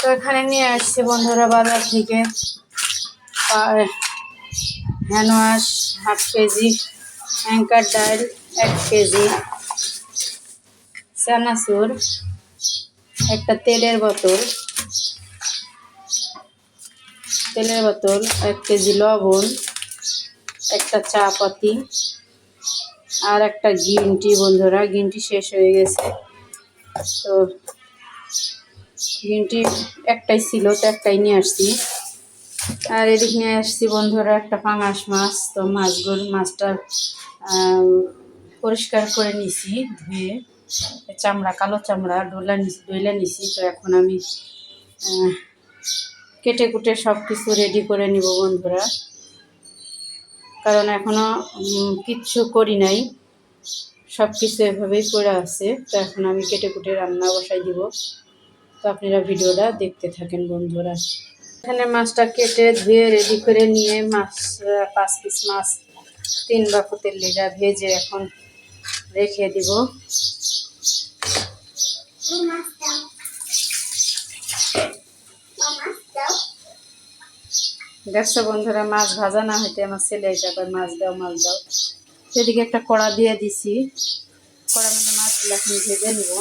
তো এখানে নিয়ে আসছি বন্ধুরা বাজার থেকে hand wash half KG, anchor ডাল 1 কেজি, চানাচুর, একটা তেলের বোতল 1 কেজি, লবণ, একটা চা পাতি আর একটা গ্রিন টি। বন্ধুরা গ্রিন টি শেষ হয়ে গেছে, তো গ্রিন টি একটাই ছিল, তো একটাই নিয়ে আসছি। আর এদিক নিয়ে আসছি বন্ধুরা একটা পাঙাশ মাছ। তো মাছটা পরিষ্কার করে নিছি, ধুয়ে চামড়া, কালো চামড়া ডইলা নিছি। তো এখন আমি কেটে কুটে সব কিছু রেডি করে নিব বন্ধুরা, কারণ এখনো কিচ্ছু করি নাই, সব কিছু এভাবেই পড়ে আছে। তো এখন আমি কেটে কুটে রান্না বসাই দিব, তো আপনারা ভিডিওটা দেখতে থাকেন বন্ধুরা। এখানে মাছটা কেটে ধুয়ে রেডি করে নিয়ে 5 পিস মাছ 3 বাকুতের লিগা ভেজে এখন রেখে দিব। দেখছো বন্ধুরা, মাছ ভাজা না হইতে আমার ছেলে হিসাবে মাছ দাও মাছ দাও। সেদিকে একটা কড়া দিয়ে দিছি, কড়ার মধ্যে মাছগুলো এখন ভেজে নিব।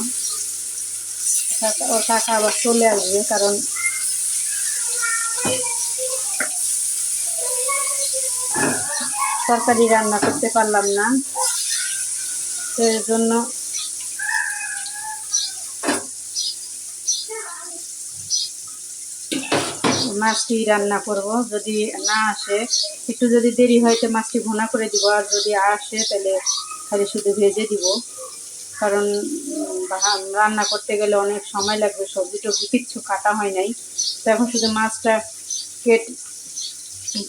ওর কাকা আবার চলে আসবে, কারণ তরকারি রান্না করতে পারলাম না, তো এর জন্য মাছটি রান্না করব। যদি না আসে, একটু যদি দেরি হয় তো মাছটি ভুনা করে দিব, আর যদি আসে তাহলে খালি শুধু ভেজে দিব, কারণ রান্না করতে গেলে অনেক সময় লাগবে, সবজি টবজি কিচ্ছু কাটা হয় নাই। তো এখন শুধু মাছটা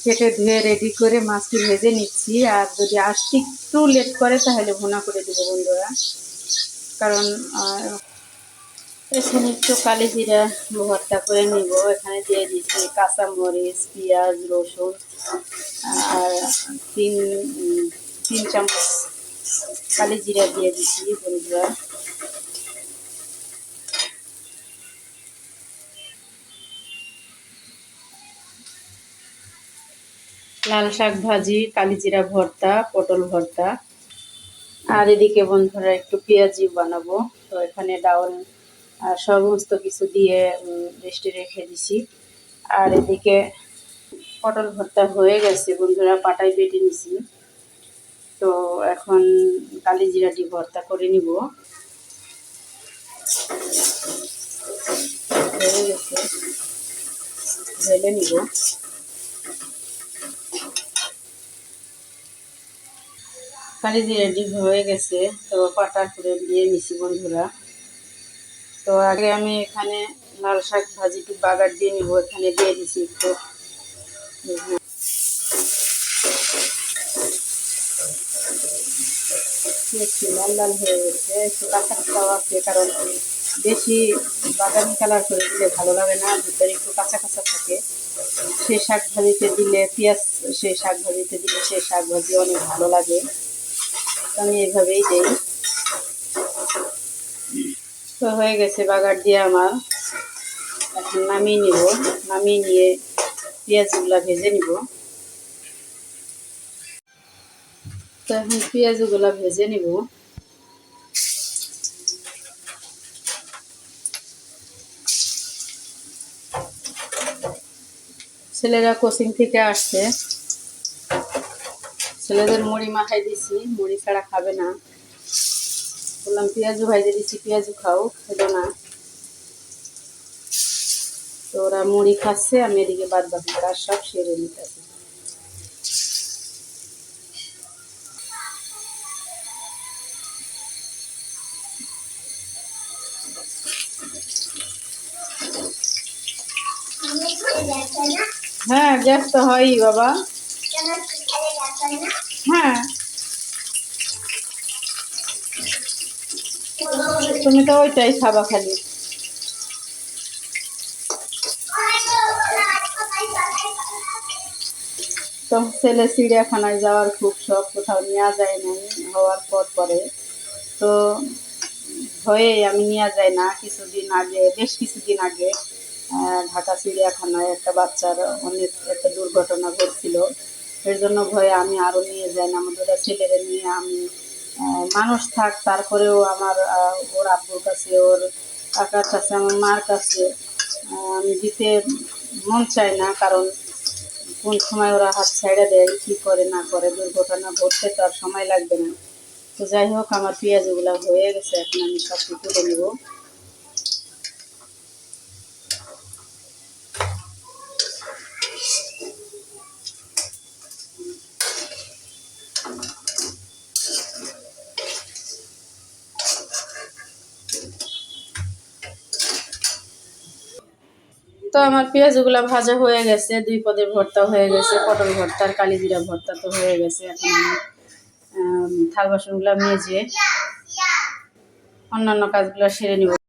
কেটে ধুয়ে রেডি করে মাছটি ভেজে নিচ্ছি। আর যদি আসতে একটু লেট করে তাহলে ভুনা করে দিব বন্ধুরা, কারণ এখানে একটু কালি জিরা ভর্তা করে নিব। এখানে দিয়ে দিচ্ছি কাঁচামরিচ, পেঁয়াজ, রসুন আর তিন চামচ কালি জিরা দিয়ে দিচ্ছি বন্ধুরা। লাল শাক ভাজি, কালি জিরা ভর্তা, পটল ভর্তা। আর এদিকে বন্ধুরা একটু পেঁয়াজি বানাবো। তো এখানে ডাউল আর সমস্ত কিছু দিয়ে রেস্টে রেখে দিছি। আর এদিকে পটল ভর্তা হয়ে গেছে বন্ধুরা, পাটায় বেটে নিছি। তো এখন কালি জিরাটি ভর্তা করে নিব। হয়ে গেছে, ঢেলে নিব। কালি জিরাটি হয়ে গেছে, তো পাটা করে দিয়ে নিছি বন্ধুরা। তো আগে আমি এখানে লাল শাক ভাজি একটু বাগার দিয়ে নিব। এখানে দিয়ে দিছি একটু লাল লাল হয়ে গেছে, একটু কাঁচা কাঁচাও আছে, কারণ বেশি বাদামি কালার করে দিলে ভালো লাগে না, ভিতরে একটু কাঁচা কাঁচা থাকে। সে শাক ভাজিতে দিলে পেঁয়াজ, সেই শাক ভাজিতে দিলে সে শাক ভাজি অনেক ভালো লাগে। আমি এভাবেই দিই। তো হয়ে গেছে বাগার দিয়ে আমার, এখন নামিয়ে নিব। নামিয়ে নিয়ে পেঁয়াজগুলো ভেজে নিব। তো এখন পেঁয়াজগুলো ভেজে নিব। ছেলেরা কোচিং থেকে আসছে, ছেলেদের মুড়ি মাখাই দিছি, মুড়ি ছাড়া খাবে না। বললাম পেঁয়াজু ভাইজে দিচ্ছি, পেঁয়াজু খাও, খেলো না। তো ওরা মুড়ি খাচ্ছে, আমি এদিকে বাদ বাকি কাজ সব সেরে নিতেছি। হ্যাঁ, গ্যাস তো হয়ই বাবা। হ্যাঁ, তুমি তো ওইটাই খাবা খালি। তো ছেলে চিড়িয়াখানায় যাওয়ার খুব শখ, কোথাও নেওয়া যায় না হওয়ার পরে। তো ভয়ে আমি নেওয়া যায় না। বেশ কিছুদিন আগে ঢাকা চিড়িয়াখানায় একটা বাচ্চার অনেক একটা দুর্ঘটনা ঘটছিল। এর জন্য ভয়ে আমি আরও নিয়ে যাই না, আমার দুটা ছেলেরে নিয়ে আমি মানুষ থাক তারপরেও আমার ওর আব্বুর কাছে, ওর কাকার কাছে, আমার মার কাছে আমি দিতে মন চাই না, কারণ কোন সময় ওরা হাত ছাইড়া দেয়, কী করে না করে, দুর্ঘটনা ঘটতে তো আর সময় লাগবে না। তো যাই হোক, আমার পেঁয়াজগুলো হয়ে গেছে, এখন আমি সবটি তুলে নেব। তো আমার পেঁয়াজগুলো ভাজা হয়ে গেছে, 2 পদের ভর্তা হয়ে গেছে, পটল ভর্তা আর কালিজিরা ভর্তা তো হয়ে গেছে। এখন আমি থাল বাসনগুলো মেজে অন্যান্য কাজগুলো সেরে নিব।